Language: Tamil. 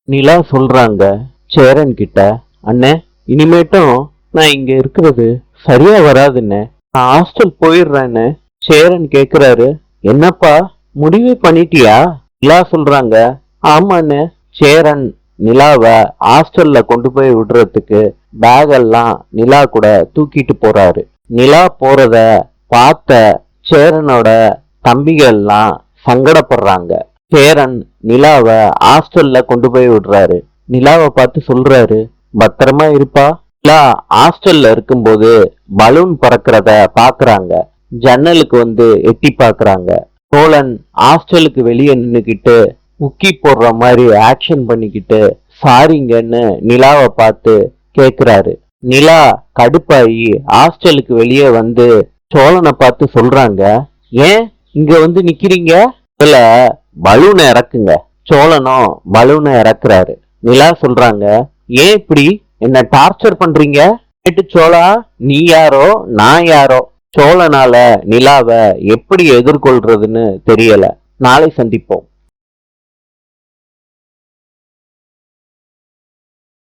நிலா சொல்றாங்க சேரன் கிட்ட, அண்ணே இனிமேட்டும் நான் இங்க இருக்கிறது சரியா வராதுண்ணே, நான் ஹாஸ்டல் போயிடுறேன்னு. சேரன் கேக்குறாரு, என்னப்பா முடிவே பண்ணிட்டியா? நிலா சொல்றாங்க, ஆமாண்ணே. சேரன் நிலாவை ஹாஸ்டல்ல கொண்டு போய் விடுறதுக்கு பேக் எல்லாம் நிலா கூட தூக்கிட்டு போறாரு. நிலா போறத பார்த்த சேரனோட தம்பிகள் எல்லாம் சங்கடப்படுறாங்க. சேரன் நிலாவை ஹாஸ்டல்ல கொண்டு போய் விடுறாரு. நிலாவை பார்த்து சொல்றாரு, பத்திரமா இருப்பா. நிலா ஹாஸ்டல்ல இருக்கும்போது பலூன் பறக்கிறத பாக்குறாங்க. ஜன்னலுக்கு வந்து எட்டி பாக்குறாங்க. சோழன் ஹாஸ்டலுக்கு வெளியே நின்னுக்கிட்டு உக்கி போடுற மாதிரி ஆக்ஷன் பண்ணிக்கிட்டு சாரிங்கன்னு நிலாவை பார்த்து கேக்குறாரு. நிலா கடுப்பாயி ஹாஸ்டலுக்கு வெளியே வந்து சோழனை பார்த்து சொல்றாங்க, ஏன் இங்க வந்து நிக்கிறீங்க? இதுல பலூனை இறக்குங்க. சோழனும் பலூனை இறக்குறாரு. நிலா சொல்றாங்க, ஏன் இப்படி என்ன டார்ச்சர் பண்றீங்க? கேட்டு சோழா, நீ யாரோ நான் யாரோ? சோழனால நிலாவை எப்படி எதிர்கொள்றதுன்னு தெரியல. நாளை சந்திப்போம்.